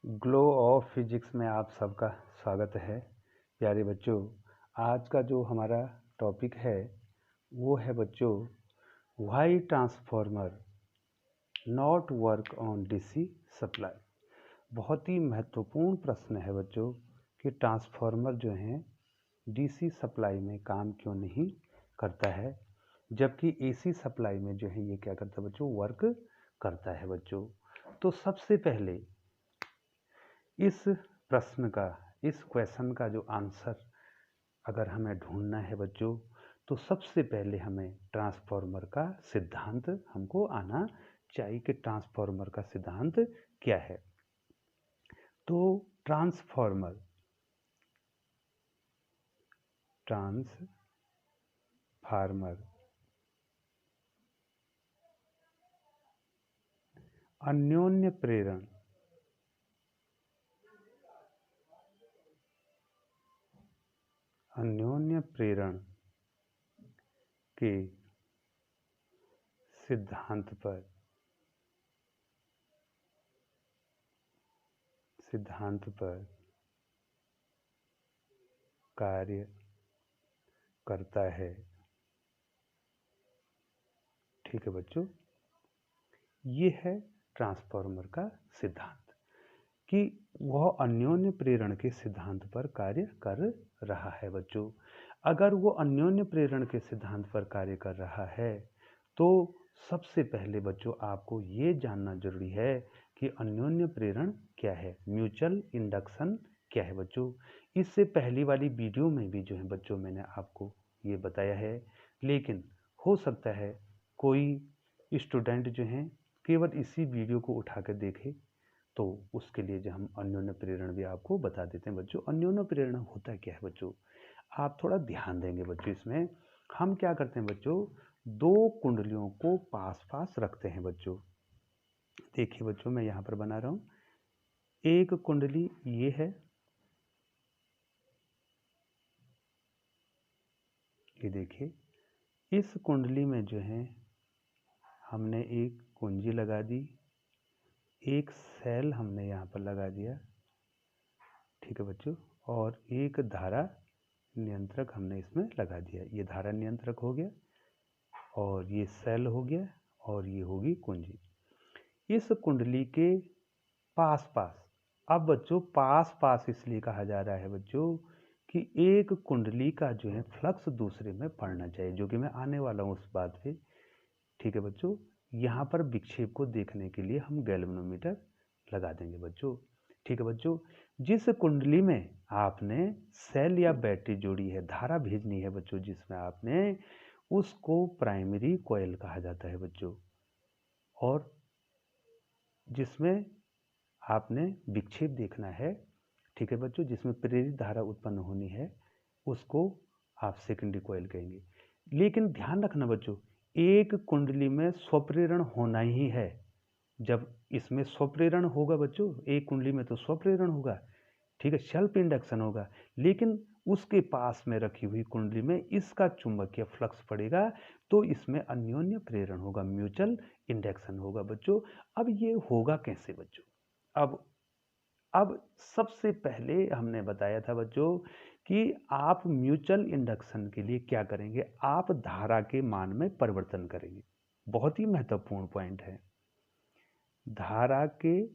Glow of physics में आप सबका स्वागत है। प्यारे बच्चों, आज का जो हमारा टॉपिक है वो है बच्चों, why transformer not work on DC supply. बहुत ही महत्वपूर्ण प्रश्न है बच्चों कि ट्रांसफॉर्मर जो है डीसी सप्लाई में काम क्यों नहीं करता है, जबकि एसी सप्लाई में जो है ये क्या करता है बच्चों, वर्क करता है बच्चों। तो सबसे पहले इस प्रश्न का, इस क्वेश्चन का जो आंसर अगर हमें ढूंढना है बच्चों, तो सबसे पहले हमें ट्रांसफॉर्मर का सिद्धांत हमको आना चाहिए कि ट्रांसफॉर्मर का सिद्धांत क्या है। तो ट्रांसफॉर्मर अन्योन्य प्रेरण के सिद्धांत पर कार्य करता है। ठीक है बच्चों, ये है ट्रांसफॉर्मर का सिद्धांत कि वह अन्योन्य प्रेरण के सिद्धांत पर कार्य कर रहा है बच्चों। अगर वो अन्योन्य प्रेरण के सिद्धांत पर कार्य कर रहा है तो सबसे पहले बच्चों आपको ये जानना जरूरी है कि अन्योन्य प्रेरण क्या है, म्यूचुअल इंडक्शन क्या है बच्चों। इससे पहली वाली वीडियो में भी जो है बच्चों मैंने आपको ये बताया है, लेकिन हो सकता है कोई स्टूडेंट जो हैं केवल इसी वीडियो को उठा कर देखे, तो उसके लिए जो हम अन्योन्य प्रेरण भी आपको बता देते हैं बच्चों। अन्योन्य प्रेरण होता क्या है बच्चों, आप थोड़ा ध्यान देंगे बच्चों। इसमें हम क्या करते हैं बच्चों, दो कुंडलियों को पास पास रखते हैं बच्चों। देखिए बच्चों, मैं यहाँ पर बना रहा हूँ, एक कुंडली ये है, ये देखिए इस कुंडली में जो है हमने एक कुंजी लगा दी, एक सेल हमने यहाँ पर लगा दिया। ठीक है बच्चों, और एक धारा नियंत्रक हमने इसमें लगा दिया। ये धारा नियंत्रक हो गया और ये सेल हो गया और ये होगी कुंजी। इस कुंडली के पास पास, अब बच्चों पास पास इसलिए कहा जा रहा है बच्चों कि एक कुंडली का जो है फ्लक्स दूसरे में पड़ना चाहिए, जो कि मैं आने वाला हूँ उस बात पे। ठीक है बच्चों, यहाँ पर विक्षेप को देखने के लिए हम गैल्वेनोमीटर लगा देंगे बच्चों। ठीक है बच्चों, जिस कुंडली में आपने सेल या बैटरी जोड़ी है, धारा भेजनी है बच्चों जिसमें आपने, उसको प्राइमरी कॉइल कहा जाता है बच्चों। और जिसमें आपने विक्षेप देखना है, ठीक है बच्चों, जिसमें प्रेरित धारा उत्पन्न होनी है, उसको आप सेकेंडरी कॉइल कहेंगे। लेकिन ध्यान रखना बच्चों, एक कुंडली में स्वप्रेरण होना ही है। जब इसमें स्वप्रेरण होगा बच्चों, एक कुंडली में तो स्वप्रेरण होगा, ठीक है, सेल्फ इंडक्शन होगा, लेकिन उसके पास में रखी हुई कुंडली में इसका चुंबकीय फ्लक्स पड़ेगा, तो इसमें अन्योन्य प्रेरण होगा, म्यूचुअल इंडक्शन होगा बच्चों। अब ये होगा कैसे बच्चों, अब सबसे पहले हमने बताया था बच्चों कि आप म्यूचुअल इंडक्शन के लिए क्या करेंगे, आप धारा के मान में परिवर्तन करेंगे। बहुत ही महत्वपूर्ण पॉइंट है, धारा के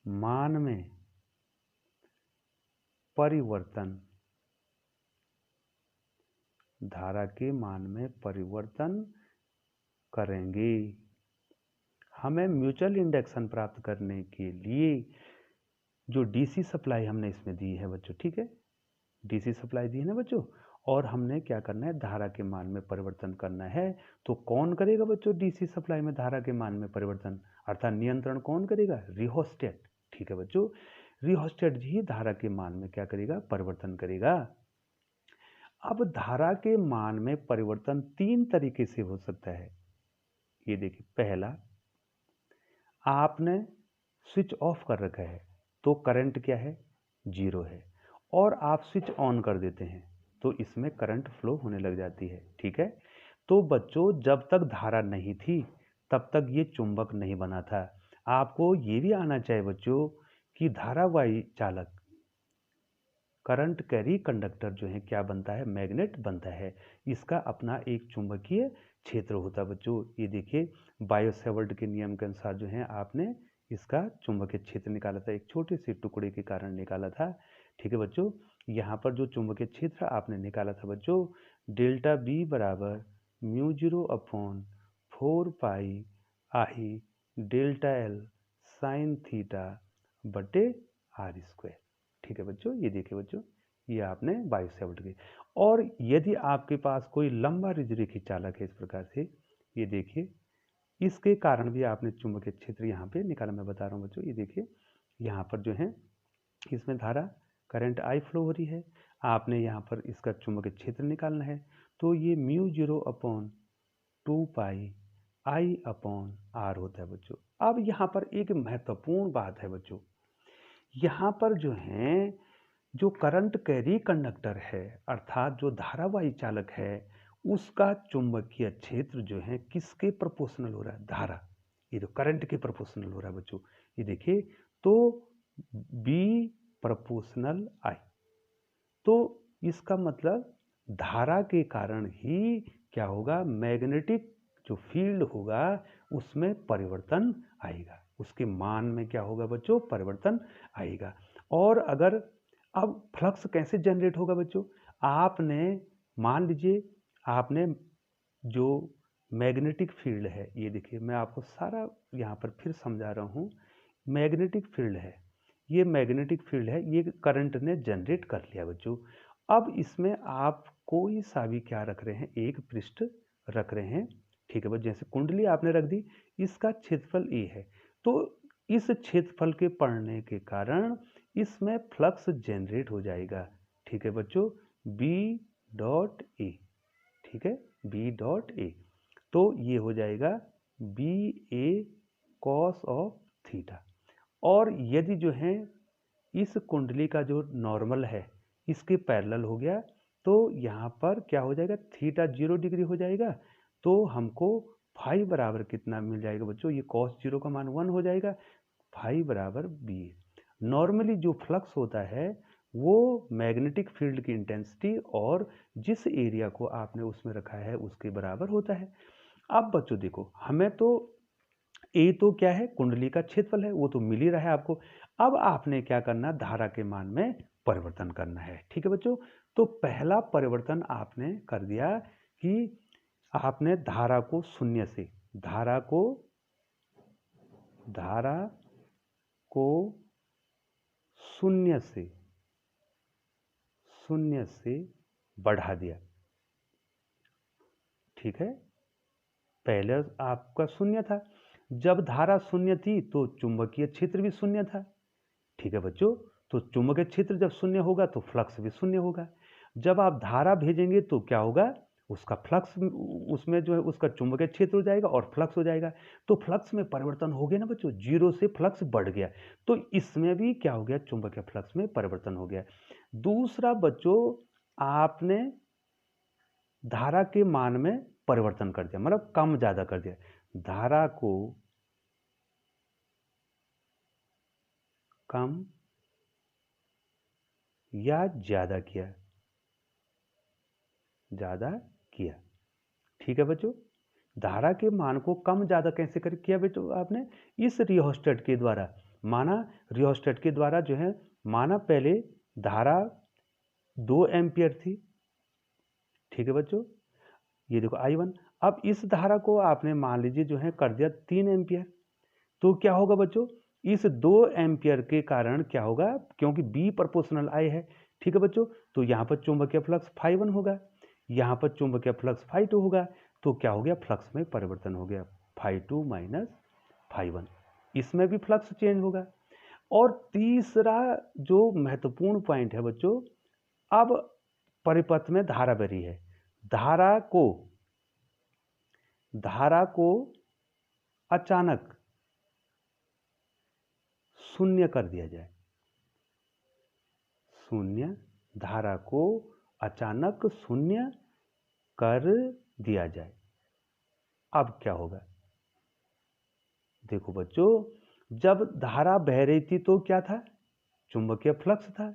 मान में परिवर्तन, धारा के मान में परिवर्तन करेंगे। हमें म्यूचुअल इंडक्शन प्राप्त करने के लिए जो डीसी सप्लाई हमने इसमें दी है बच्चों, ठीक है, डीसी सप्लाई दी है ना बच्चों, और हमने क्या करना है, धारा के मान में परिवर्तन करना है। तो कौन करेगा बच्चों डीसी सप्लाई में धारा के मान में परिवर्तन, अर्थात नियंत्रण कौन करेगा, रिहोस्टेट। ठीक है बच्चों, रिहोस्टेट ही धारा के मान में क्या करेगा, परिवर्तन करेगा। अब धारा के मान में परिवर्तन तीन तरीके से हो सकता है। ये देखिए, पहला, आपने स्विच ऑफ कर रखा है तो करंट क्या है, जीरो है, और आप स्विच ऑन कर देते हैं तो इसमें करंट फ्लो होने लग जाती है। ठीक है, तो बच्चों जब तक धारा नहीं थी तब तक ये चुंबक नहीं बना था। आपको ये भी आना चाहिए बच्चों कि धारावाही चालक करंट कैरी कंडक्टर जो है क्या बनता है, मैग्नेट बनता है। इसका अपना एक चुंबकीय क्षेत्र होता है बच्चों। ये देखिए बायो-सैवर्ट के नियम के अनुसार जो है आपने इसका चुंबकीय क्षेत्र निकाला था, एक छोटे से टुकड़े के कारण निकाला था। ठीक है बच्चों, यहाँ पर जो चुंबकीय क्षेत्र आपने निकाला था बच्चों, डेल्टा बी बराबर mu 0/4 pi delta L sine theta बटे आर स्क्वायर। ठीक है बच्चों, ये देखिए बच्चों, ये आपने बायो-सैवर्ट की। और यदि आपके पास कोई लंबा रिजरेखी चालक है इस प्रकार से, ये देखिए, इसके कारण भी आपने चुंबकीय क्षेत्र यहाँ पे निकाला। मैं बता रहा हूँ बच्चों, ये देखिए यहाँ पर जो है इसमें धारा करंट आई फ्लो हो रही है, आपने यहाँ पर इसका चुंबकीय क्षेत्र निकालना है। तो ये म्यू 0/2 पाई I/R होता है बच्चों। अब यहाँ पर एक महत्वपूर्ण बात है बच्चों, यहाँ पर जो है जो करंट कैरी कंडक्टर है अर्थात जो धारावाही चालक है, उसका चुंबकीय क्षेत्र जो है किसके प्रोपोर्शनल हो रहा है, धारा, ये जो करंट के प्रोपोर्शनल हो रहा है बच्चों। ये देखिए, तो बी प्रोपोर्शनल आई, तो इसका मतलब धारा के कारण ही क्या होगा, मैग्नेटिक जो फील्ड होगा उसमें परिवर्तन आएगा, उसके मान में क्या होगा बच्चों, परिवर्तन आएगा। और अगर अब फ्लक्स कैसे जनरेट होगा बच्चों, आपने मान लीजिए आपने जो मैग्नेटिक फील्ड है, ये देखिए मैं आपको सारा यहाँ पर फिर समझा रहा हूँ, मैग्नेटिक फील्ड है, ये मैग्नेटिक फील्ड है, ये करंट ने जनरेट कर लिया बच्चों। अब इसमें आप कोई सा भी क्या रख रहे हैं, एक पृष्ठ रख रहे हैं। ठीक है बच्चों, जैसे कुंडली आपने रख दी, इसका क्षेत्रफल ए है, तो इस क्षेत्रफल के पड़ने के कारण इसमें फ्लक्स जनरेट हो जाएगा। ठीक है बच्चों, बी डॉट ए, ठीक है, बी डॉट ए, तो ये हो जाएगा B A cos of theta. और यदि जो है इस कुंडली का जो नॉर्मल है इसके पैरेलल हो गया, तो यहाँ पर क्या हो जाएगा, थीटा 0 डिग्री हो जाएगा, तो हमको फाई बराबर कितना मिल जाएगा बच्चों, ये कॉस 0 का मान 1 हो जाएगा, फाई बराबर बी। नॉर्मली जो फ्लक्स होता है वो मैग्नेटिक फील्ड की इंटेंसिटी और जिस एरिया को आपने उसमें रखा है उसके बराबर होता है। अब बच्चों देखो, हमें तो ए तो क्या है, कुंडली का क्षेत्रफल है, वो तो मिल ही रहा है आपको। अब आपने क्या करना, धारा के मान में परिवर्तन करना है। ठीक है बच्चों, तो पहला परिवर्तन आपने कर दिया कि आपने धारा को शून्य से, धारा को शून्य से बढ़ा दिया। ठीक है, पहले आपका शून्य था, जब धारा शून्य थी तो चुंबकीय क्षेत्र भी शून्य था। ठीक है बच्चों, तो चुंबकीय क्षेत्र जब शून्य होगा तो फ्लक्स भी शून्य होगा। जब आप धारा भेजेंगे तो क्या होगा, उसका फ्लक्स उसमें जो है उसका चुंबकीय क्षेत्र हो जाएगा और फ्लक्स हो जाएगा, तो फ्लक्स में परिवर्तन हो गया ना बच्चों, 0 से फ्लक्स बढ़ गया, तो इसमें भी क्या हो गया, चुंबकीय फ्लक्स में परिवर्तन हो गया। दूसरा बच्चों, आपने धारा के मान में परिवर्तन कर दिया, मतलब कम ज्यादा कर दिया, धारा को कम या ज्यादा किया, ठीक है बच्चों, धारा के मान को कम ज्यादा कैसे कर किया बच्चों, आपने इस रियोस्टेट के द्वारा माना, रियोस्टेट के द्वारा जो है माना, पहले धारा 2 एम्पियर थी। ठीक है बच्चों, ये देखो I1, अब इस धारा को आपने मान लीजिए जो है कर दिया 3 एम्पियर, तो क्या होगा बच्चों, इस 2 एम्पियर के कारण क्या होगा, क्योंकि B प्रोपोर्शनल I है। ठीक है बच्चों, तो यहाँ पर चुंबकीय फ्लक्स φ1 होगा, यहाँ पर चुंबकीय फ्लक्स φ2 होगा, तो क्या हो गया, फ्लक्स में परिवर्तन हो गया, φ2 माइनस φ1, इसमें भी फ्लक्स चेंज होगा। और तीसरा जो महत्वपूर्ण पॉइंट है बच्चों, अब परिपथ में धारा बह रही है, धारा को अचानक शून्य कर दिया जाए, धारा को अचानक शून्य कर दिया जाए, अब क्या होगा, देखो बच्चों, जब धारा बह रही थी तो क्या था, चुंबकीय फ्लक्स था,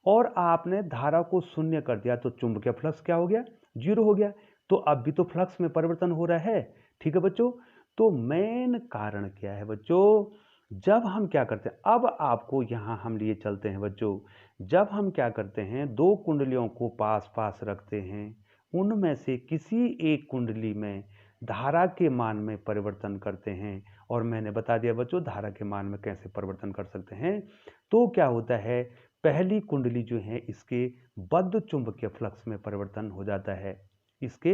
और आपने धारा को शून्य कर दिया तो चुंबकीय फ्लक्स क्या हो गया, जीरो हो गया। तो अब भी तो फ्लक्स में परिवर्तन हो रहा है, ठीक है बच्चों। तो मेन कारण क्या है बच्चों, जब हम क्या करते हैं, अब आपको यहां हम लिए चलते हैं बच्चों, जब हम क्या करते हैं, दो कुंडलियों को पास पास रखते हैं, उनमें से किसी एक कुंडली में धारा के मान में परिवर्तन करते हैं, और मैंने बता दिया बच्चों धारा के मान में कैसे परिवर्तन कर सकते हैं। तो क्या होता है, पहली कुंडली जो है इसके बद्ध चुंबकीय फ्लक्स में परिवर्तन हो जाता है, इसके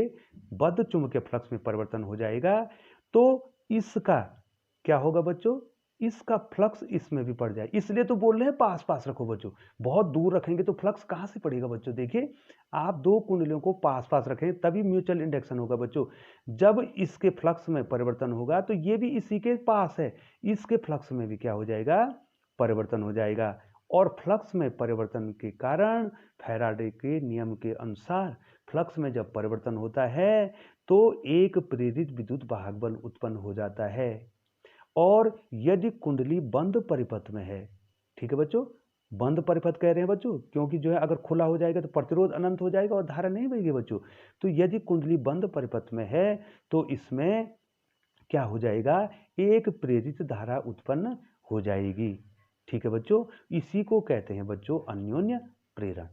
बद्ध चुंबकीय फ्लक्स में परिवर्तन हो जाएगा। तो इसका क्या होगा बच्चों, इसका फ्लक्स इसमें भी पड़ जाए, इसलिए तो बोल रहे हैं पास पास रखो बच्चों। बहुत दूर रखेंगे तो फ्लक्स कहां से पड़ेगा बच्चों, देखिए आप दो कुंडलियों को पास पास रखें तभी म्यूचुअल इंडक्शन होगा बच्चों। जब इसके फ्लक्स में परिवर्तन होगा तो ये भी इसी के पास है, इसके फ्लक्स में भी क्या हो जाएगा, परिवर्तन हो जाएगा। और फ्लक्स में परिवर्तन के कारण फैराडे के नियम के अनुसार फ्लक्स में जब परिवर्तन होता है तो एक प्रेरित विद्युत वाहक बल उत्पन्न हो जाता है। और यदि कुंडली बंद परिपथ में है, ठीक है बच्चों, बंद परिपथ कह रहे हैं बच्चों क्योंकि जो है अगर खुला हो जाएगा तो प्रतिरोध अनंत हो जाएगा और धारा नहीं बहेगी बच्चों। तो यदि कुंडली बंद परिपथ में है तो इसमें क्या हो जाएगा, एक प्रेरित धारा उत्पन्न हो जाएगी, ठीक है बच्चों। इसी को कहते हैं बच्चों अन्योन्य प्रेरण,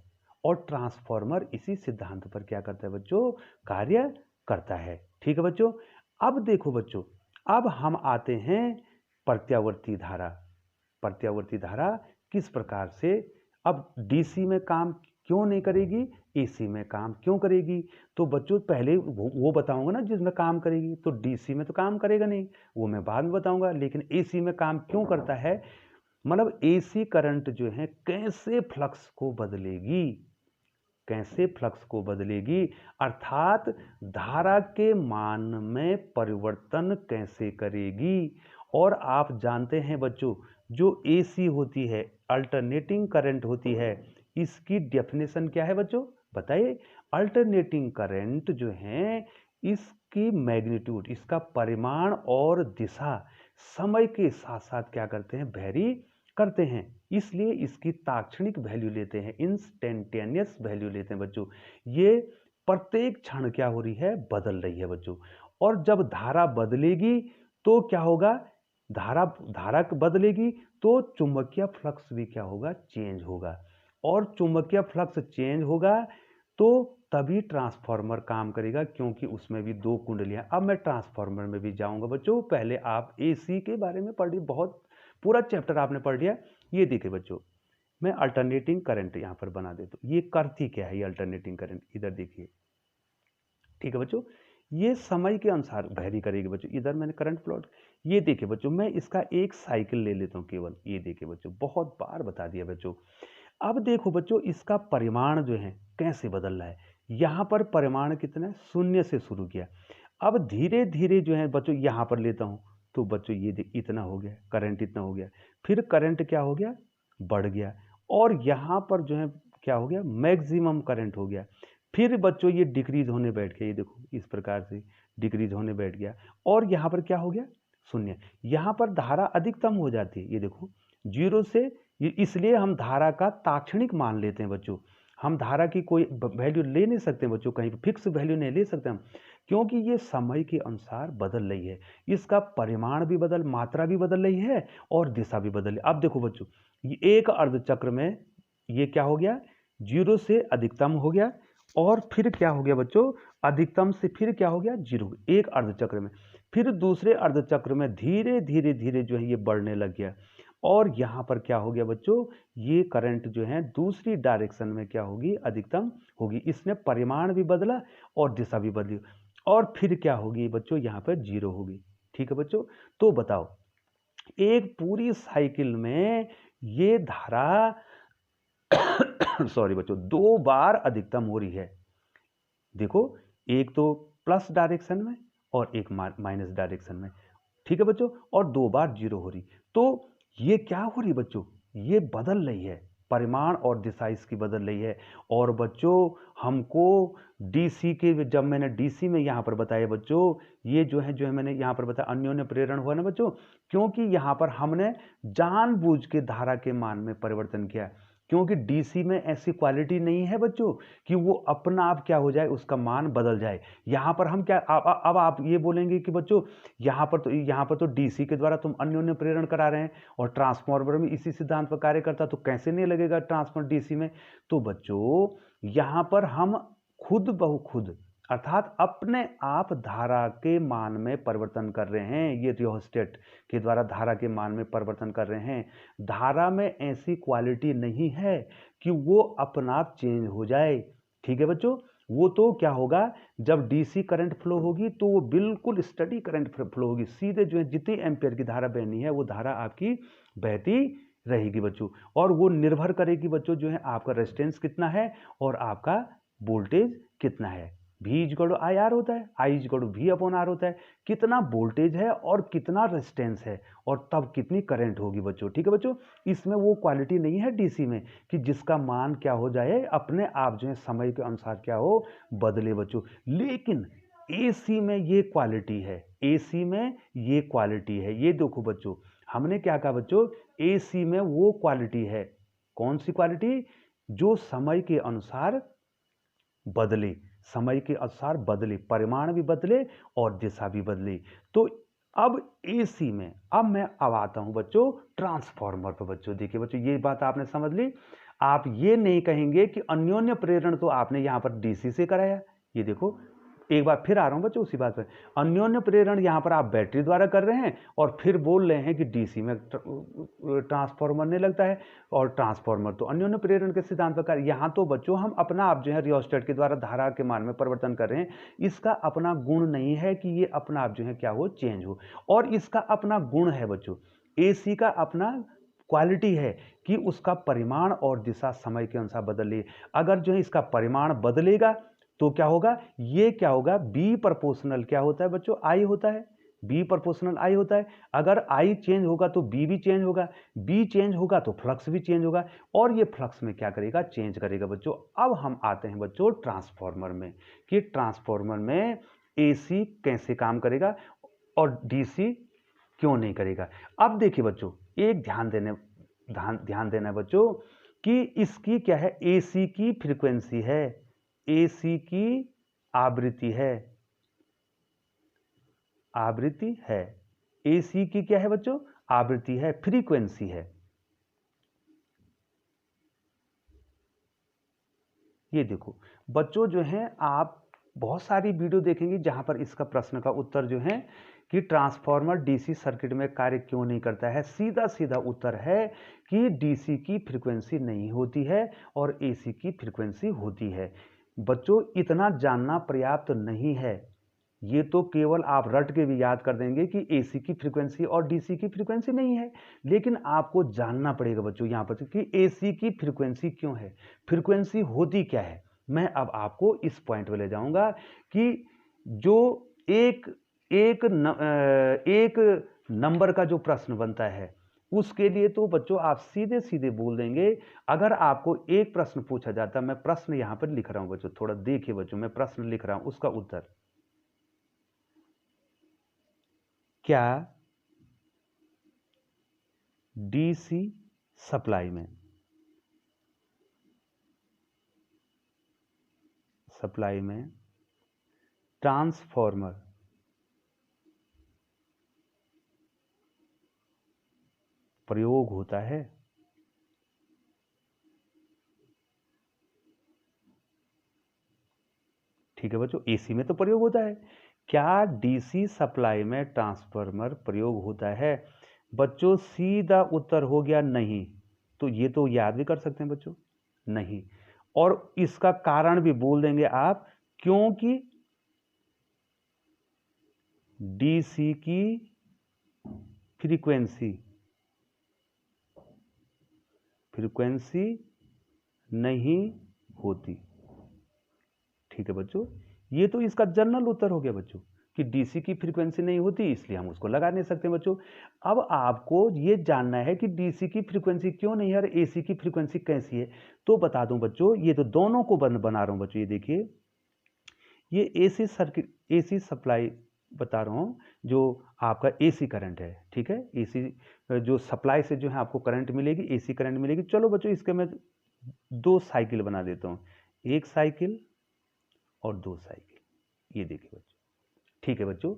और ट्रांसफॉर्मर इसी सिद्धांत पर क्या करता है बच्चों, कार्य करता है, ठीक है बच्चों। अब देखो बच्चों, अब हम आते हैं प्रत्यावर्ती धारा। प्रत्यावर्ती धारा किस प्रकार से, अब डीसी में काम क्यों नहीं करेगी, एसी में काम क्यों करेगी। तो बच्चों पहले वो बताऊंगा ना जिसमें काम करेगी, तो डीसी में तो काम करेगा नहीं, वो मैं बाद में बताऊंगा, लेकिन एसी में काम क्यों करता है, मतलब एसी करंट जो है कैसे फ्लक्स को बदलेगी, कैसे फ्लक्स को बदलेगी, अर्थात धारा के मान में परिवर्तन कैसे करेगी। और आप जानते हैं बच्चों, जो एसी होती है, अल्टरनेटिंग करंट होती है, इसकी डेफिनेशन क्या है बच्चों, बताइए। अल्टरनेटिंग करंट जो है इसकी मैग्नीट्यूड, इसका परिमाण और दिशा समय के साथ साथ क्या करते हैं, वेरी करते हैं, इसलिए इसकी ताक्षणिक वैल्यू लेते हैं, इंस्टेंटेनियस वैल्यू लेते हैं बच्चों। ये प्रत्येक क्षण क्या हो रही है, बदल रही है बच्चों। और जब धारा बदलेगी तो क्या होगा, धारा बदलेगी तो चुंबकीय फ्लक्स भी क्या होगा, चेंज होगा, और चुंबकीय फ्लक्स चेंज होगा तो तभी ट्रांसफार्मर काम करेगा, क्योंकि उसमें भी दो कुंडलियां। अब मैं ट्रांसफार्मर में भी जाऊंगा बच्चों, पहले आप एसी के बारे में पढ़िए, बहुत पूरा चैप्टर आपने पढ़ लिया। ये देखिए बच्चों, मैं अल्टरनेटिंग करंट यहां पर बना देता हूं, ये करती क्या है, ये अल्टरनेटिंग करंट इधर देखिए, ठीक है बच्चों। ये समय के अनुसार वैरी करेगी बच्चों, इधर मैंने करंट प्लॉट, ये देखिए बच्चों, मैं इसका एक साइकिल ले लेता हूं केवल, ये देखिए बच्चों, बहुत बार बता दिया बच्चों। अब देखो बच्चों, इसका परिमाण जो है कैसे बदल रहा है, यहां पर परिमाण कितना है, शून्य से शुरू किया, अब धीरे धीरे जो है बच्चों यहां पर लेता हूं, तो बच्चों ये इतना हो गया, करंट इतना हो गया, फिर करंट क्या हो गया, बढ़ गया, और यहां पर जो है क्या हो गया, मैक्सिमम करंट हो गया, फिर बच्चों ये डिक्रीज होने बैठ गया, ये देखो इस प्रकार से डिक्रीज होने बैठ गया, और यहां पर क्या हो गया, शून्य। यहां पर धारा अधिकतम हो जाती है, ये देखो जीरो से, इसलिए हम धारा का ताक्षणिक मान लेते हैं बच्चों, हम धारा की कोई वैल्यू ले नहीं सकते बच्चों, कहीं फिक्स वैल्यू नहीं ले सकते हम, क्योंकि ये समय के अनुसार बदल रही है, इसका परिमाण भी मात्रा भी बदल रही है और दिशा भी बदल रही है। अब देखो बच्चों, ये एक अर्धचक्र में ये क्या हो गया, जीरो से अधिकतम हो गया, और फिर क्या हो गया बच्चों, अधिकतम से फिर क्या हो गया, जीरो, एक अर्धचक्र में, फिर दूसरे अर्धचक्र में धीरे धीरे धीरे जो है ये बढ़ने लग गया, और यहां पर क्या हो गया बच्चों, ये करंट जो है दूसरी डायरेक्शन में क्या होगी, अधिकतम होगी, इसने परिमाण भी बदला और दिशा भी बदली, और फिर क्या होगी बच्चों, यहां पर जीरो होगी, ठीक है बच्चों। तो बताओ, एक पूरी साइकिल में ये धारा सॉरी बच्चों, दो बार अधिकतम हो रही है, देखो एक तो प्लस डायरेक्शन में और एक माइनस डायरेक्शन में, ठीक है बच्चों, और दो बार जीरो हो रही, तो ये क्या हो रही बच्चों, ये बदल रही है, परिमाण और दिशा इसकी बदल रही है। और बच्चों हमको डीसी के, जब मैंने डीसी में यहाँ पर बताया बच्चों, ये जो है मैंने यहाँ पर बताया अन्योन्य प्रेरण हुआ ना बच्चों, क्योंकि यहाँ पर हमने जानबूझ के धारा के मान में परिवर्तन किया, क्योंकि डीसी में ऐसी क्वालिटी नहीं है बच्चों कि वो अपना आप क्या हो जाए, उसका मान बदल जाए। यहाँ पर हम क्या, अब आप ये बोलेंगे कि बच्चों यहाँ पर तो डीसी के द्वारा तुम अन्योन्य प्रेरण करा रहे हैं और ट्रांसफार्मर में इसी सिद्धांत पर कार्य करता, तो कैसे नहीं लगेगा ट्रांसफार्मर डीसी में। तो बच्चों यहाँ पर हम खुद बहु खुद अर्थात अपने आप धारा के मान में परिवर्तन कर रहे हैं, ये रियोस्टेट के द्वारा धारा के मान में परिवर्तन कर रहे हैं। धारा में ऐसी क्वालिटी नहीं है कि वो अपना आप चेंज हो जाए। ठीक है बच्चों, वो तो क्या होगा, जब डीसी करंट फ्लो होगी तो वो बिल्कुल स्टडी करंट फ्लो होगी, सीधे जो है जितनी एम्पियर की धारा बहनी है वो धारा आपकी बहती रहेगी बच्चों। और वो निर्भर करेगी बच्चों जो है आपका रेजिस्टेंस कितना है और आपका वोल्टेज कितना है। V इक्वल आई आर होता है, I equal V upon R होता है, कितना वोल्टेज है और कितना रेजिस्टेंस है और तब कितनी करंट होगी बच्चों। ठीक है बच्चों, इसमें वो क्वालिटी नहीं है डीसी में कि जिसका मान क्या हो जाए अपने आप जो है समय के अनुसार क्या हो बदले बच्चों। लेकिन एसी में ये क्वालिटी है, एसी में ये क्वालिटी है। ये देखो बच्चों, हमने क्या कहा बच्चों, एसी में वो क्वालिटी है, कौन सी क्वालिटी, जो समय के अनुसार बदले, समय के अनुसार बदले, परिमाण भी बदले और दिशा भी बदले। तो अब एसी में अब आता हूं बच्चों ट्रांसफार्मर पर। बच्चों देखिए बच्चों, ये बात आपने समझ ली। आप ये नहीं कहेंगे कि अन्योन्य प्रेरण तो आपने यहां पर डीसी से कराया। ये देखो, एक बार फिर आ रहा हूं बच्चों उसी बात पर, अन्योन्य प्रेरण यहां पर आप बैटरी द्वारा कर रहे हैं और फिर बोल रहे हैं कि डीसी में ट्रांसफार्मर नहीं लगता है और ट्रांसफार्मर तो अन्योन्य प्रेरण के सिद्धांत पर। यहां तो बच्चों हम अपना आप जो है रियोस्टेट के द्वारा धारा के मान में परिवर्तन कर रहे हैं। इसका अपना गुण नहीं है कि ये अपना आप जो है क्या हो, चेंज हो। और इसका अपना गुण है बच्चों, एसी का अपना क्वालिटी है कि उसका परिमाण और दिशा समय के अनुसार बदल रही है। अगर जो है इसका परिमाण बदलेगा तो क्या होगा, ये क्या होगा, बी प्रोपोर्शनल क्या होता है बच्चों, आई होता है, बी प्रोपोर्शनल आई होता है। अगर आई चेंज होगा तो बी भी चेंज होगा, बी चेंज होगा तो फ्लक्स भी चेंज होगा और ये फ्लक्स में क्या करेगा, चेंज करेगा बच्चों। अब हम आते हैं बच्चों ट्रांसफार्मर में कि ट्रांसफार्मर में एसी कैसे काम करेगा और डीसी क्यों नहीं करेगा। अब देखिए बच्चों, एक ध्यान देना है बच्चों कि इसकी क्या है, एसी की फ्रीक्वेंसी है, एसी की आवृत्ति है, एसी की क्या है बच्चों, आवृत्ति है, फ्रीक्वेंसी है। ये देखो बच्चों जो है, आप बहुत सारी वीडियो देखेंगे जहां पर इसका प्रश्न का उत्तर जो है कि ट्रांसफार्मर डीसी सर्किट में कार्य क्यों नहीं करता है। सीधा सीधा उत्तर है कि डीसी की फ्रीक्वेंसी नहीं होती है और एसी की फ्रीक्वेंसी होती है। बच्चों इतना जानना पर्याप्त नहीं है, ये तो केवल आप रट के भी याद कर देंगे कि एसी की फ्रीक्वेंसी और डीसी की फ्रीक्वेंसी नहीं है, लेकिन आपको जानना पड़ेगा बच्चों यहां पर कि एसी की फ्रीक्वेंसी क्यों है, फ्रीक्वेंसी होती क्या है। मैं अब आपको इस पॉइंट पे ले जाऊंगा कि जो एक एक एक नंबर का जो प्रश्न बनता है उसके लिए तो बच्चों आप सीधे सीधे बोल देंगे। अगर आपको एक प्रश्न पूछा जाता, मैं प्रश्न यहां पर लिख रहा हूं बच्चों, थोड़ा देखिए बच्चों, मैं प्रश्न लिख रहा हूं, उसका उत्तर, क्या डीसी सप्लाई में ट्रांसफार्मर प्रयोग होता है। ठीक है बच्चों, एसी में तो प्रयोग होता है, क्या डीसी सप्लाई में ट्रांसफार्मर प्रयोग होता है। बच्चों सीधा उत्तर हो गया नहीं। तो ये तो याद भी कर सकते हैं बच्चों, नहीं। और इसका कारण भी बोल देंगे आप, क्योंकि डीसी की फ्रीक्वेंसी नहीं होती। ठीक है बच्चों, ये तो इसका जनरल उत्तर हो गया बच्चों, कि डीसी की फ्रीक्वेंसी नहीं होती, इसलिए हम उसको लगा नहीं सकते बच्चों। अब आपको ये जानना है कि डीसी की फ्रीक्वेंसी क्यों नहीं है और एसी की फ्रीक्वेंसी कैसी है। तो बता दूं बच्चों, ये तो दोनों को बना रहा हूं बच्चों। ये देखिए, ये एसी सर्किट, एसी सप्लाई बता रहा हूँ, जो आपका एसी करंट है, ठीक है। एसी जो सप्लाई से जो है आपको करंट मिलेगी, एसी करंट मिलेगी। चलो बच्चों, इसके मैं 2 साइकिल बना देता हूँ, 1 साइकिल और 2 साइकिल। ये देखिए बच्चों, ठीक है बच्चों।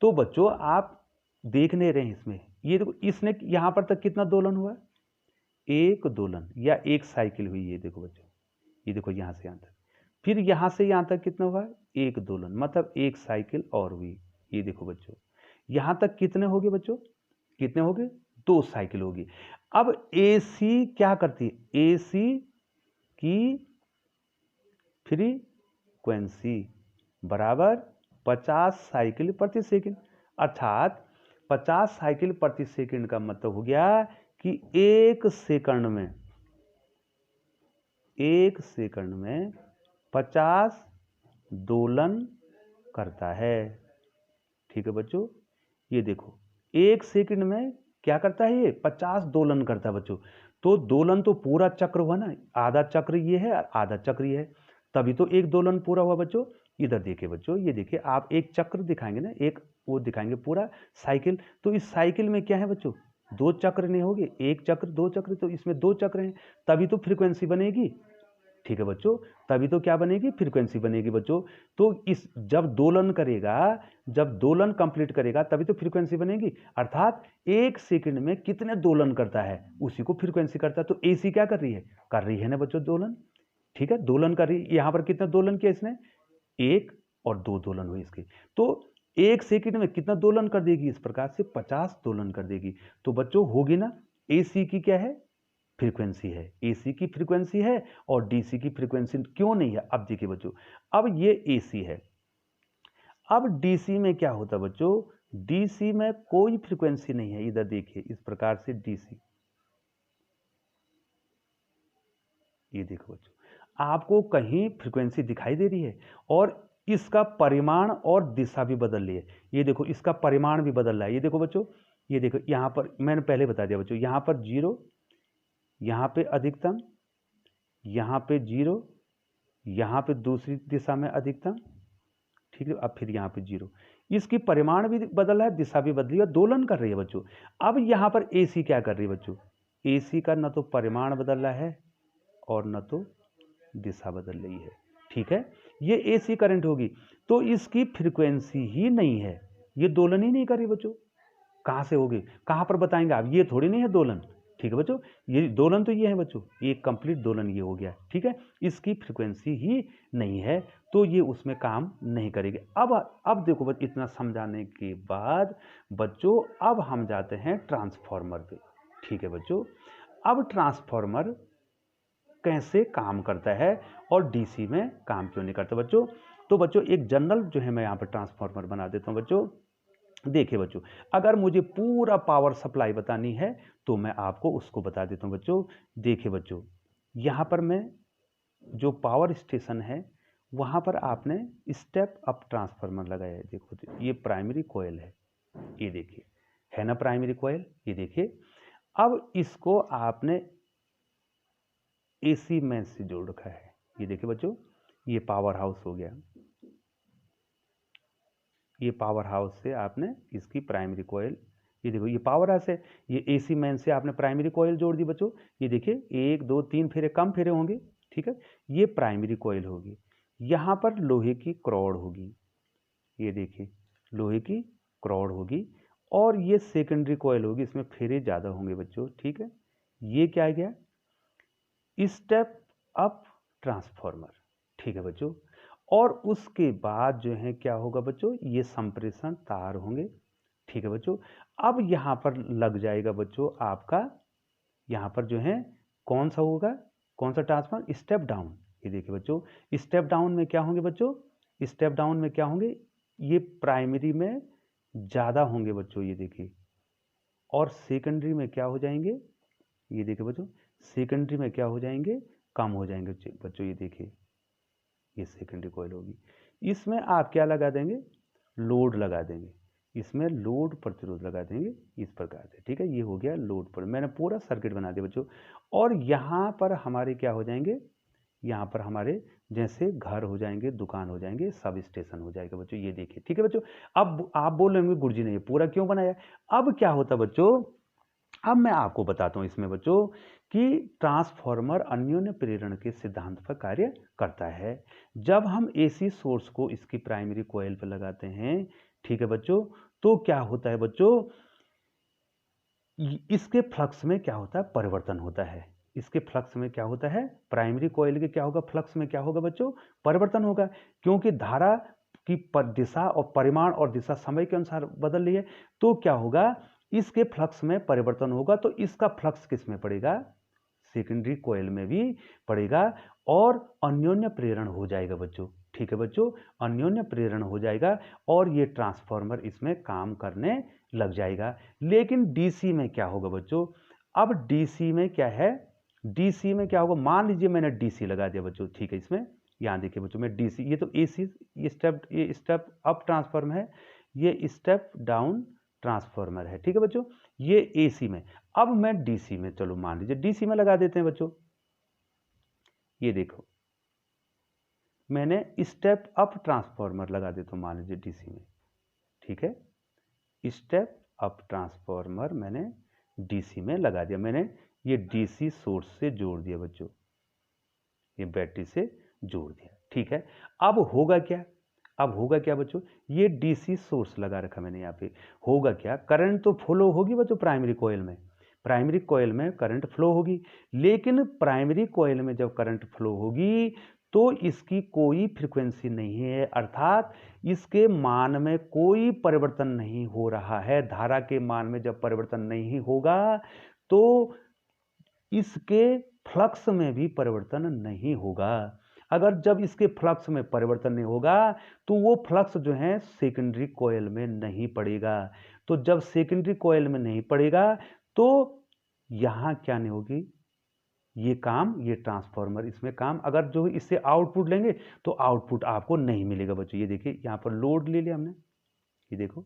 तो बच्चों आप देख नहीं रहे हैं इसमें, ये देखो, इसने यहां पर तक कितना दोलन हुआ, 1 दोलन या 1 साइकिल हुई। ये देखो बच्चों, ये देखो यहां से यहां तक, फिर यहां से यहां तक कितना हुआ, 1 दोलन, मतलब 1 साइकिल और हुई। ये देखो बच्चों, यहां तक कितने हो गए बच्चों, कितने हो गए, 2 साइकिल होगी। अब एसी क्या करती है, एसी की फ्रीक्वेंसी बराबर 50 साइकिल प्रति सेकंड, अर्थात 50 साइकिल प्रति सेकंड का मतलब हो गया कि 1 सेकंड में 50 दोलन करता है, ठीक है बच्चों। ये देखो, 1 सेकंड में क्या करता है, ये 50 दोलन करता है बच्चों। तो दोलन तो पूरा चक्र हुआ ना, आधा चक्र ये है, आधा चक्र ये है, तभी तो 1 दोलन पूरा हुआ बच्चों। इधर देखिए बच्चों, ये देखिए, आप एक चक्र दिखाएंगे ना, एक वो दिखाएंगे पूरा साइकिल, तो इस साइकिल में क्या है बच्चों, 2 चक्र नहीं होंगे, 1 चक्र 2 चक्र, तो इसमें 2 चक्र हैं, तभी तो फ्रीक्वेंसी बनेगी, ठीक है बच्चों। तभी तो क्या बनेगी, फ्रीक्वेंसी बनेगी बच्चों। तो इस जब दोलन करेगा, जब दोलन कंप्लीट करेगा, तभी तो फ्रीक्वेंसी बनेगी, अर्थात 1 सेकंड में कितने दोलन करता है उसी को फ्रीक्वेंसी करता है। तो एसी क्या कर रही है ना बच्चों, दोलन, ठीक है, दोलन कर रही। यहां पर कितना दोलन किया इसने, 1 और 2 दोलन हुई इसकी। तो 1 सेकंड में कितना दोलन कर देगी, इस प्रकार से 50 दोलन कर देगी। तो बच्चों होगी ना, एसी की क्या है, फ्रीक्वेंसी है, एसी की फ्रीक्वेंसी है, और डीसी की फ्रीक्वेंसी क्यों नहीं है। अब देखिए बच्चों, अब ये एसी है, अब डीसी में क्या होता है बच्चों, डीसी में कोई फ्रीक्वेंसी नहीं है। इधर देखिए, इस प्रकार से डीसी, ये देखो बच्चों, आपको कहीं फ्रीक्वेंसी दिखाई दे रही है, और इसका परिमाण और दिशा भी बदल रही है। ये देखो, इसका परिमाण भी बदल रहा है। ये देखो बच्चों, ये देखो, यहां पर मैंने पहले बता दिया बच्चों, यहां पर 0, यहां पे अधिकतम, यहां पे 0, यहां पे दूसरी दिशा में अधिकतम, ठीक है। अब फिर यहां पे 0, इसकी परिमाण भी बदल रहा है, दिशा भी बदली और दोलन कर रही है बच्चों। अब यहां पर एसी क्या कर रही है बच्चों, एसी का न तो परिमाण बदल रहा है और न तो दिशा बदल रही है, ठीक है। ये एसी करंट होगी, तो इसकी फ्रीक्वेंसी ही नहीं है, ये दोलन ही नहीं कर रही बच्चों। कहां से होगी, कहां पर बताएंगे आप, ये थोड़ी नहीं है दोलन, ठीक है बच्चों। ये दोलन तो ये है बच्चों, एक कंप्लीट दोलन ये हो गया, ठीक है। इसकी फ्रीक्वेंसी ही नहीं है, तो ये उसमें काम नहीं करेगी। अब देखो बच्चों, इतना समझाने के बाद बच्चों, अब हम जाते हैं ट्रांसफार्मर पे, ठीक है बच्चों। अब ट्रांसफार्मर कैसे काम करता है और डीसी में काम क्यों नहीं करता बच्चों। तो बच्चों, एक जनरल जो है मैं यहाँ पर ट्रांसफार्मर बना देता हूँ बच्चों। देखिए बच्चों, अगर मुझे पूरा पावर सप्लाई बतानी है तो मैं आपको उसको बता देता हूँ बच्चों। देखिए बच्चों, यहाँ पर मैं जो पावर स्टेशन है वहाँ पर आपने स्टेप अप ट्रांसफार्मर लगाया है। देखो, ये प्राइमरी कॉइल है, ये देखिए, है ना प्राइमरी कॉइल, ये देखिए। अब इसको आपने एसी मेन से जोड़ रखा है। ये देखिए बच्चों, ये पावर हाउस हो गया, ये पावर हाउस से आपने इसकी प्राइमरी कॉइल, ये देखो, ये पावर हाउस है, ये एसी मेन से आपने प्राइमरी कॉइल जोड़ दी बच्चों। ये देखिए, 1 2 3 फेरे, कम फेरे होंगे, ठीक है। ये प्राइमरी कॉइल होगी, यहाँ पर लोहे की क्रॉड होगी, ये देखिए, लोहे की क्रॉड होगी, और ये सेकेंडरी कॉइल होगी, इसमें फेरे ज़्यादा होंगे बच्चों, ठीक है। ये क्या गया, स्टेप अप ट्रांसफार्मर, ठीक है बच्चों। और उसके बाद जो है क्या होगा बच्चों, ये संप्रेषण तार होंगे, ठीक है बच्चों। अब यहां पर लग जाएगा बच्चों आपका, यहां पर जो है कौन सा होगा, कौन सा ट्रांसफार्मर, स्टेप डाउन। ये देखिए बच्चों, स्टेप डाउन में क्या होंगे बच्चों, स्टेप डाउन में क्या होंगे, ये प्राइमरी में ज्यादा होंगे बच्चों, ये देखिए, और सेकेंडरी में क्या हो जाएंगे, ये देखिए बच्चों, सेकेंडरी में क्या हो जाएंगे, कम हो जाएंगे बच्चों। ये देखिए, ये सेकेंडरी कॉइल होगी, इसमें आप क्या लगा देंगे, लोड लगा देंगे, इसमें लोड प्रतिरोध लगा देंगे इस प्रकार से। ठीक है, ये हो गया लोड पर, मैंने पूरा सर्किट बना दिया बच्चों। और यहाँ पर हमारे क्या हो जाएंगे, यहाँ पर हमारे जैसे घर हो जाएंगे, दुकान हो जाएंगे, सब स्टेशन हो जाएगा बच्चों। ये देखिए, ठीक है बच्चों। अब आप बोल रहे होंगे गुरुजी ने ये पूरा क्यों बनाया। अब क्या होता बच्चों, अब मैं आपको बताता हूं इसमें बच्चों कि ट्रांसफॉर्मर अन्योन्य प्रेरण के सिद्धांत पर कार्य करता है। जब हम एसी सोर्स को इसकी प्राइमरी कॉइल पर लगाते हैं, ठीक है बच्चों, तो क्या होता है बच्चों, इसके फ्लक्स में क्या होता है, परिवर्तन होता है। इसके फ्लक्स में क्या होता है, प्राइमरी कॉइल के क्या होगा, फ्लक्स में क्या होगा बच्चों, परिवर्तन होगा। क्योंकि धारा की दिशा और परिमाण और दिशा समय के अनुसार बदल रही है, तो क्या होगा, इसके फ्लक्स में परिवर्तन होगा। तो इसका फ्लक्स किस में पड़ेगा, सेकेंडरी कॉइल में भी पड़ेगा और अन्योन्य प्रेरण हो जाएगा बच्चों। ठीक है बच्चों, अन्योन्य प्रेरण हो जाएगा और ये ट्रांसफॉर्मर इसमें काम करने लग जाएगा। लेकिन डीसी में क्या होगा बच्चों, अब डीसी में क्या है, डीसी में क्या होगा, मान लीजिए मैंने डीसी लगा दिया बच्चों। ठीक है, इसमें यहां देखिए बच्चों, मैं डीसी, ये तो एसी, ये स्टेप अप ट्रांसफॉर्मर है, ये स्टेप डाउन ट्रांसफॉर्मर है। ठीक है बच्चों, ये एसी में। अब मैं डीसी में, चलो मान लीजिए डीसी में लगा देते हैं बच्चों। ये देखो, मैंने स्टेप अप ट्रांसफॉर्मर लगा देता हूं, मान लीजिए डीसी में। ठीक है, स्टेप अप ट्रांसफॉर्मर मैंने डीसी में लगा दिया, मैंने ये डीसी सोर्स से जोड़ दिया बच्चों, ये बैटरी से जोड़ दिया। ठीक है, अब होगा क्या, अब होगा क्या बच्चों, ये डीसी सोर्स लगा रखा मैंने यहाँ पे, होगा क्या, करंट तो फ्लो होगी बच्चों प्राइमरी कॉइल में, प्राइमरी कॉइल में करंट फ्लो होगी। लेकिन प्राइमरी कॉइल में जब करंट फ्लो होगी तो इसकी कोई फ्रीक्वेंसी नहीं है, अर्थात इसके मान में कोई परिवर्तन नहीं हो रहा है। धारा के मान में जब परिवर्तन नहीं होगा तो इसके फ्लक्स में भी परिवर्तन नहीं होगा। अगर जब इसके फ्लक्स में परिवर्तन नहीं होगा तो वो फ्लक्स जो है सेकेंडरी कॉइल में नहीं पड़ेगा। तो जब सेकेंडरी कॉइल में नहीं पड़ेगा तो यहां क्या नहीं होगी, ये काम, ये ट्रांसफॉर्मर इसमें काम, अगर जो इससे आउटपुट लेंगे तो आउटपुट आपको नहीं मिलेगा बच्चों। ये देखिए, यहां पर लोड ले लिया हमने, ये देखो,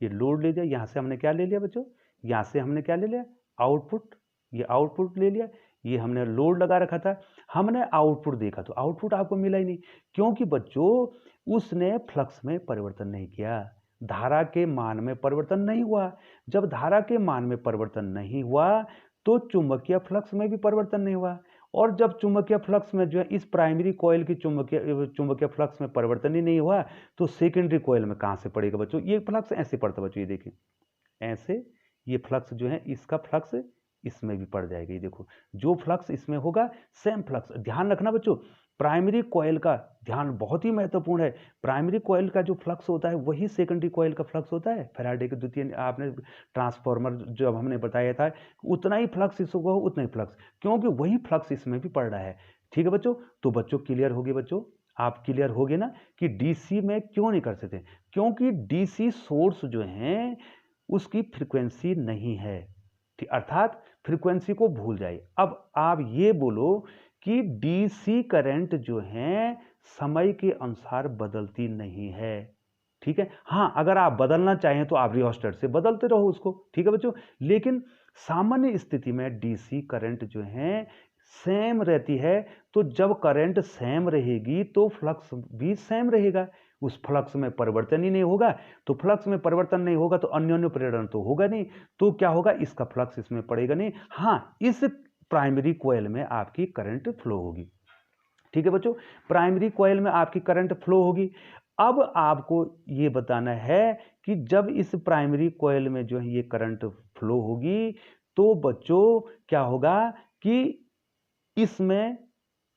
ये लोड ले लिया, यहां से हमने क्या ले लिया बच्चों, यहां से हमने क्या ले लिया, आउटपुट, ये आउटपुट ले लिया, ये हमने लोड लगा रखा था, हमने आउटपुट देखा तो आउटपुट आपको मिला ही नहीं, क्योंकि बच्चों उसने फ्लक्स में परिवर्तन नहीं किया, धारा के मान में परिवर्तन नहीं हुआ। जब धारा के मान में परिवर्तन नहीं हुआ तो चुंबकीय फ्लक्स में भी परिवर्तन नहीं हुआ, और जब चुंबकीय फ्लक्स में जो है इस प्राइमरी कॉइल की चुंबकीय फ्लक्स में परिवर्तन ही नहीं हुआ तो सेकेंडरी कॉइल में कहां से पड़ेगा बच्चों, ये फ्लक्स ऐसे पड़ता बच्चों, ये देखिए ऐसे, ये फ्लक्स जो है इसका फ्लक्स इसमें भी पड़ जाएगा। ये देखो, जो फ्लक्स इसमें होगा सेम फ्लक्स, ध्यान रखना बच्चों, प्राइमरी कॉइल का ध्यान बहुत ही महत्वपूर्ण है। प्राइमरी कॉइल का जो फ्लक्स होता है वही सेकेंडरी कॉइल का फ्लक्स होता है। फैराडे के द्वितीय आपने ट्रांसफॉर्मर जब हमने बताया था, उतना ही फ्लक्स इसको हो, उतना ही फ्लक्स, क्योंकि वही फ्लक्स इसमें भी पड़ रहा है। ठीक है बच्चों, तो बच्चों क्लियर होगी, बच्चों आप क्लियर होगे ना कि डीसी में क्यों नहीं कर सकते, क्योंकि डीसी सोर्स जो है उसकी फ्रीक्वेंसी नहीं है, अर्थात फ्रीक्वेंसी को भूल जाए। अब आप ये बोलो कि डीसी करंट जो है समय के अनुसार बदलती नहीं है। ठीक है, हां अगर आप बदलना चाहें तो आप रियोस्टेट से बदलते रहो उसको, ठीक है बच्चों, लेकिन सामान्य स्थिति में डीसी करंट जो है सेम रहती है। तो जब करंट सेम रहेगी तो फ्लक्स भी सेम रहेगा, उस फ्लक्स में परिवर्तन ही नहीं होगा। तो फ्लक्स में परिवर्तन नहीं होगा तो अन्योन्य प्रेरण तो होगा नहीं, तो क्या होगा, इसका फ्लक्स इसमें पड़ेगा नहीं। हां, इस प्राइमरी कॉइल में आपकी करंट फ्लो होगी। ठीक है बच्चों, प्राइमरी कॉइल में आपकी करंट फ्लो होगी। अब आपको ये बताना है कि जब इस प्राइमरी कॉइल में जो है ये करंट फ्लो होगी तो बच्चों क्या होगा कि इसमें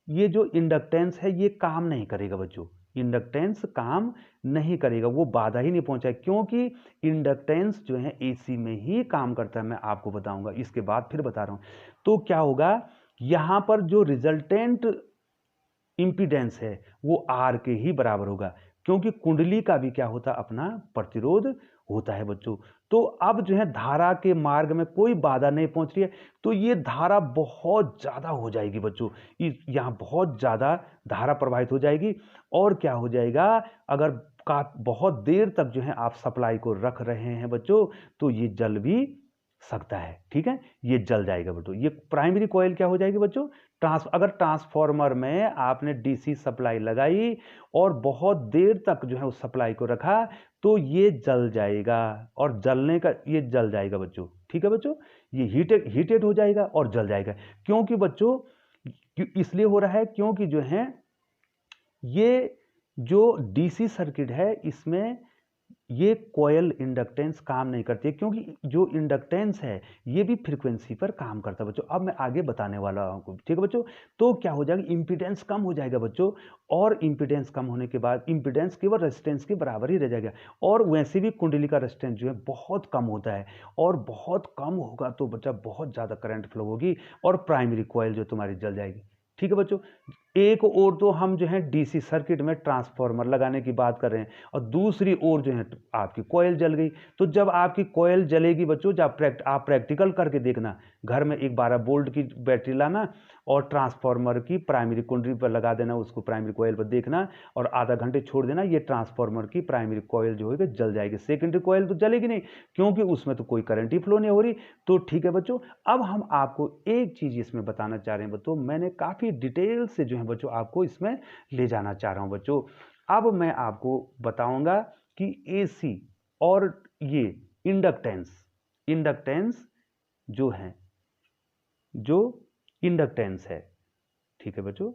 ये जो इंडक्टेंस है ये काम नहीं करेगा बच्चों, इंडक्टेंस काम नहीं करेगा, वो बाधा ही नहीं पहुंचाए, क्योंकि इंडक्टेंस जो है एसी में ही काम करता है। मैं आपको बताऊंगा इसके बाद, फिर बता रहा हूं। तो क्या होगा, यहां पर जो रिजल्टेंट इंपीडेंस है वो आर के ही बराबर होगा, क्योंकि कुंडली का भी क्या होता है, अपना प्रतिरोध होता है बच्चों। तो अब जो है धारा के मार्ग में कोई बाधा नहीं पहुंच रही है, तो ये धारा बहुत ज्यादा हो जाएगी बच्चों, यहां बहुत ज्यादा धारा प्रवाहित हो जाएगी। और क्या हो जाएगा, अगर का बहुत देर तक जो है आप सप्लाई को रख रहे हैं बच्चों, तो ये जल भी सकता है। ठीक है, ये जल जाएगा बच्चों। ये प्राइमरी कॉइल क्या हो जाएगी बच्चों, अगर ट्रांसफॉर्मर में आपने डीसी सप्लाई लगाई और बहुत देर तक जो है उस सप्लाई को रखा, तो ये जल जाएगा, और जलने का ये जल जाएगा बच्चों। ठीक है बच्चों, ये हीटेड हो जाएगा और जल जाएगा। क्योंकि बच्चों इसलिए हो रहा है क्योंकि जो है ये जो डीसी सर्किट है इसमें ये कॉयल इंडक्टेंस काम नहीं करती है, क्योंकि जो इंडक्टेंस है ये भी फ्रीक्वेंसी पर काम करता है बच्चों। अब मैं आगे बताने वाला हूं, ठीक है बच्चों। तो क्या हो जाएगा, इंपीडेंस कम हो जाएगा बच्चों, और इंपीडेंस कम होने के बाद इंपीडेंस केवल रेजिस्टेंस के बराबर ही रह जाएगा। और वैसे भी कुंडली का रेजिस्टेंस जो है बहुत कम होता है, और बहुत कम होगा तो बच्चा बहुत ज़्यादा करंट फ्लो होगी, और प्राइमरी कॉयल जो तुम्हारी जल जाएगी। ठीक है बच्चों, एक और तो हम जो है डीसी सर्किट में ट्रांसफार्मर लगाने की बात कर रहे हैं, और दूसरी ओर जो है आपकी कॉइल जल गई। तो जब आपकी कॉइल जलेगी बच्चों, जब आप प्रैक्टिकल करके देखना, घर में एक 12 वोल्ट की बैटरी लाना और ट्रांसफार्मर की प्राइमरी कुंडली पर लगा देना, उसको प्राइमरी कॉइल पर देखना, और आधा घंटे छोड़ देना, ये ट्रांसफार्मर की प्राइमरी कॉइल जो है जल जाएगी। सेकेंडरी कॉइल तो जलेगी नहीं, क्योंकि उसमें तो कोई करंट ही फ्लो नहीं हो रही। तो ठीक है बच्चों, अब हम आपको एक चीज इसमें बताना चाह रहे हैं बच्चों, मैंने काफी डिटेल से जो है बच्चों आपको इसमें ले जाना चाह रहा हूं बच्चों। अब मैं आपको बताऊंगा कि एसी और ये इंडक्टेंस जो है, जो इंडक्टेंस है, ठीक है बच्चों,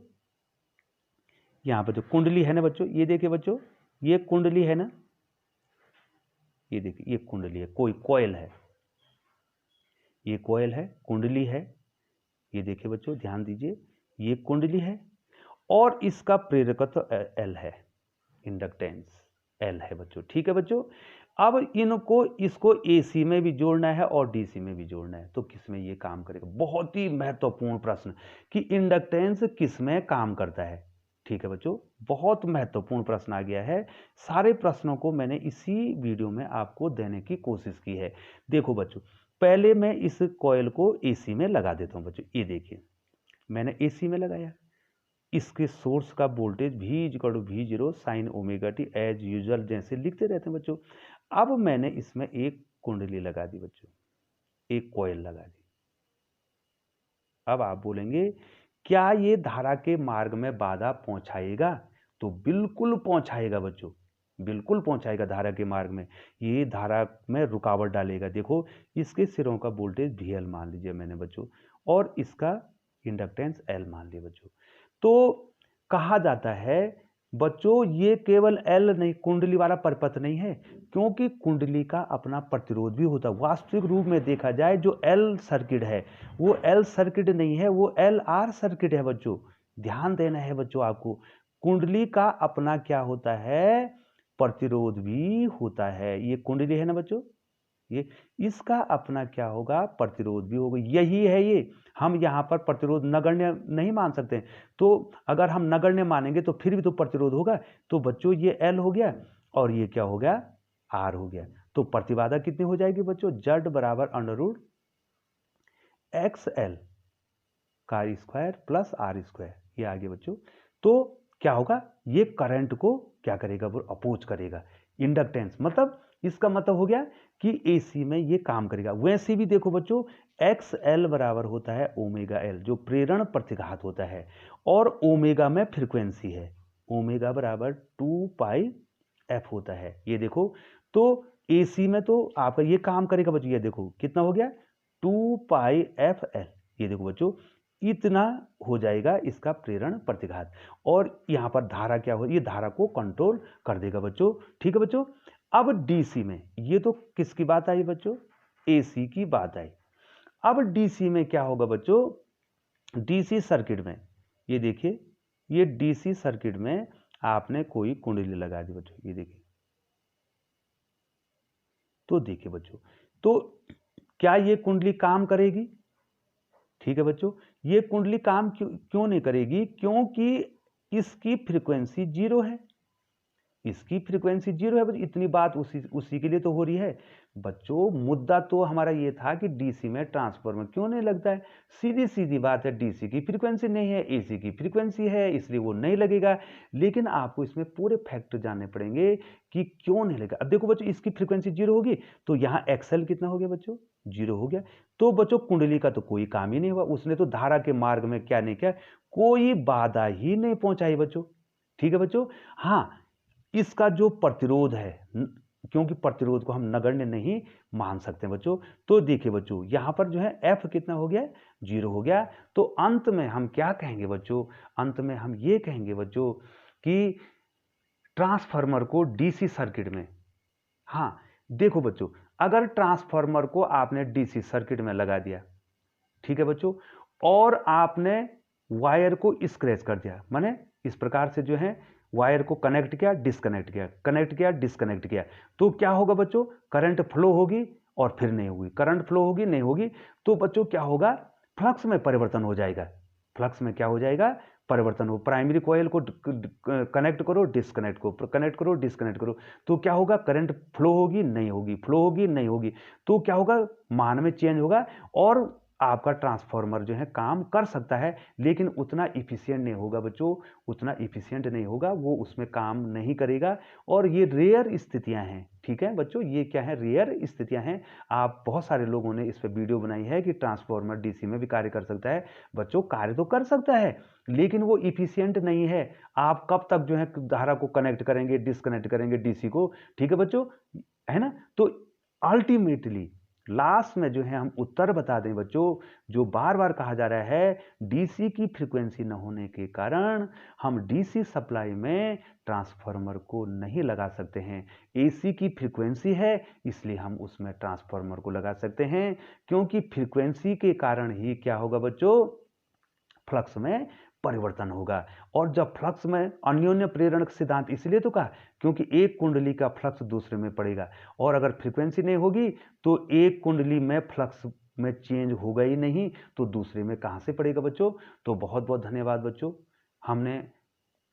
यहां पर जो कुंडली है ना बच्चों, ये देखिए बच्चों, ये कुंडली है ना, ये देखिए, ये कुंडली है, कोई कॉइल है, ये कॉइल है, कुंडली है, ये देखिए बच्चों, ध्यान दीजिए, ये कुंडली है, और इसका प्रेरकत्व एल है, इंडक्टेंस एल है बच्चों। ठीक है बच्चों, अब इसको एसी में भी जोड़ना है और डीसी में भी जोड़ना है, तो किस में ये काम करेगा? बहुत ही महत्वपूर्ण प्रश्न कि इंडक्टेंस किस में काम करता है। ठीक है बच्चों, बहुत महत्वपूर्ण प्रश्न आ गया है। सारे प्रश्नों को मैंने इसी वीडियो में आपको देने की कोशिश की है। देखो बच्चों, पहले मैं इस कॉइल को एसी में लगा देता हूं बच्चों। ये देखिए, मैंने एसी में लगाया, इसके सोर्स का voltage V=V0 sin omega t as usual, जैसे लिखते रहते हैं बच्चों। अब मैंने इसमें एक कुंडली लगा दी बच्चों, एक कॉइल लगा दी। अब आप बोलेंगे क्या ये धारा के मार्ग में बाधा पहुंचाएगा? तो बिल्कुल पहुंचाएगा बच्चों, बिल्कुल पहुंचाएगा धारा के मार्ग में। ये धारा में रुकावट डालेगा। देखो, इसके सिरों का वोल्टेज VL मान लीजिए मैंने बच्चों, और इसका इंडक्टेंस L मान लिया बच्चों। तो कहा जाता है बच्चों, ये केवल एल नहीं, कुंडली वाला परपथ नहीं है, क्योंकि कुंडली का अपना प्रतिरोध भी होता है। वास्तविक रूप में देखा जाए जो एल सर्किट है वो एल सर्किट नहीं है, वो LR सर्किट है बच्चों। ध्यान देना है बच्चों आपको, कुंडली का अपना क्या होता है, प्रतिरोध भी होता है। ये कुंडली है ना बच्चों, ये इसका अपना क्या होगा, प्रतिरोध भी होगा। यही है ये, हम यहाँ पर प्रतिरोध नगण्य नहीं मान सकते। तो अगर हम नगण्य मानेंगे तो फिर भी तो प्रतिरोध होगा। तो बच्चों ये L हो गया, और ये क्या हो गया, R हो गया। तो प्रतिबाधा कितनी हो जाएगी बच्चों, Z बराबर √XL का स्क्वायर प्लस R स्क्वायर, ये आ गया बच्चों। तो क्या होगा, ये करंट को क्या करेगा, वो अपोज करेगा। इंडक्टेंस मतलब, इसका मतलब हो गया कि एसी में ये काम करेगा। वैसे भी देखो बच्चों, XL बराबर होता है ओमेगा L, जो प्रेरण प्रतिघात होता है, और ओमेगा में फ्रीक्वेंसी है, ओमेगा बराबर 2πf होता है। ये देखो, तो एसी में तो आपका ये काम करेगा बच्चों। ये देखो कितना हो गया, 2πfL। ये देखो बच्चों, इतना हो जाएगा इसका प्रेरण प्रतिघात, और यहां पर धारा क्या हो, ये धारा को कंट्रोल कर देगा बच्चों। ठीक है बच्चों, अब डीसी में, ये तो किसकी बात आई बच्चों, एसी की बात आई। अब डीसी में क्या होगा बच्चों, डीसी सर्किट में, ये देखिए, ये डीसी सर्किट में आपने कोई कुंडली लगा दी बच्चों, ये देखिए। तो देखिए बच्चों, तो क्या ये कुंडली काम करेगी? ठीक है बच्चों, ये कुंडली काम क्यों नहीं करेगी, क्योंकि इसकी फ्रीक्वेंसी 0 है। इसकी फ्रीक्वेंसी 0 है बच्चों। इतनी बात उसी के लिए तो हो रही है बच्चों। मुद्दा तो हमारा ये था कि डीसी में ट्रांसफार्मर क्यों नहीं लगता है। सीधी सीधी बात है, डीसी की फ्रीक्वेंसी नहीं है, एसी की फ्रीक्वेंसी है, इसलिए वो नहीं लगेगा। लेकिन आपको इसमें पूरे फैक्ट जानने पड़ेंगे कि क्यों नहीं लगेगा। अब देखो बच्चों, इसकी फ्रीक्वेंसी 0 होगी तो यहाँ एक्सएल कितना हो गया बच्चों, 0 हो गया। तो बच्चों कुंडली का तो कोई काम ही नहीं हुआ, उसने तो धारा के मार्ग में क्या नहीं किया, कोई बाधा ही नहीं पहुंचाई बच्चों। ठीक है बच्चों। हाँ, इसका जो प्रतिरोध है, क्योंकि प्रतिरोध को हम नगण्य नहीं मान सकते बच्चों, तो देखिए बच्चों यहां पर जो है एफ कितना हो गया, 0 हो गया। तो अंत में हम क्या कहेंगे बच्चों, अंत में हम ये कहेंगे बच्चों कि ट्रांसफार्मर को डीसी सर्किट में, हाँ देखो बच्चों, अगर ट्रांसफार्मर को आपने डीसी सर्किट में लगा दिया, ठीक है बच्चों, और आपने वायर को स्क्रैच कर दिया, माने इस प्रकार से जो है वायर को कनेक्ट किया, डिस्कनेक्ट किया, कनेक्ट किया, डिस्कनेक्ट किया, तो क्या होगा बच्चों, करंट फ्लो होगी और फिर नहीं होगी, करंट फ्लो होगी नहीं होगी, तो बच्चों क्या होगा, फ्लक्स में परिवर्तन हो जाएगा। फ्लक्स में क्या हो जाएगा, परिवर्तन हो। प्राइमरी कॉइल को कनेक्ट करो, डिस्कनेक्ट को कनेक्ट करो, डिस्कनेक्ट करो, तो क्या होगा, करंट फ्लो होगी नहीं होगी, फ्लो होगी नहीं होगी, तो क्या होगा, मान में चेंज होगा और आपका ट्रांसफार्मर जो है काम कर सकता है, लेकिन उतना इफिशियंट नहीं होगा बच्चों, उतना इफिशियंट नहीं होगा, वो उसमें काम नहीं करेगा। और ये रेयर स्थितियां हैं, ठीक है बच्चों, ये क्या है, रेयर स्थितियां हैं। आप बहुत सारे लोगों ने इस पर वीडियो बनाई है कि ट्रांसफार्मर डीसी में भी कार्य कर सकता है। बच्चों कार्य तो कर सकता है, लेकिन वो इफिशियंट नहीं है। आप कब तक जो है धारा को कनेक्ट करेंगे, डिस्कनेक्ट करेंगे डीसी को, ठीक है बच्चों, है ना। तो अल्टीमेटली लास्ट में जो है हम उत्तर बता दें बच्चों, जो बार बार कहा जा रहा है, डीसी की फ्रीक्वेंसी न होने के कारण हम डीसी सप्लाई में ट्रांसफार्मर को नहीं लगा सकते हैं। एसी की फ्रीक्वेंसी है, इसलिए हम उसमें ट्रांसफार्मर को लगा सकते हैं, क्योंकि फ्रीक्वेंसी के कारण ही क्या होगा बच्चों, फ्लक्स में परिवर्तन होगा। और जब फ्लक्स में अन्योन्य प्रेरण सिद्धांत इसलिए तो कहा, क्योंकि एक कुंडली का फ्लक्स दूसरे में पड़ेगा, और अगर फ्रीक्वेंसी नहीं होगी तो एक कुंडली में फ्लक्स में चेंज होगा ही नहीं, तो दूसरे में कहां से पड़ेगा बच्चों। तो बहुत बहुत धन्यवाद बच्चों, हमने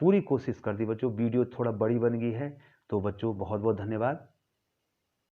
पूरी कोशिश कर दी बच्चों, वीडियो थोड़ा बड़ी बन गई है, तो बच्चों बहुत बहुत धन्यवाद।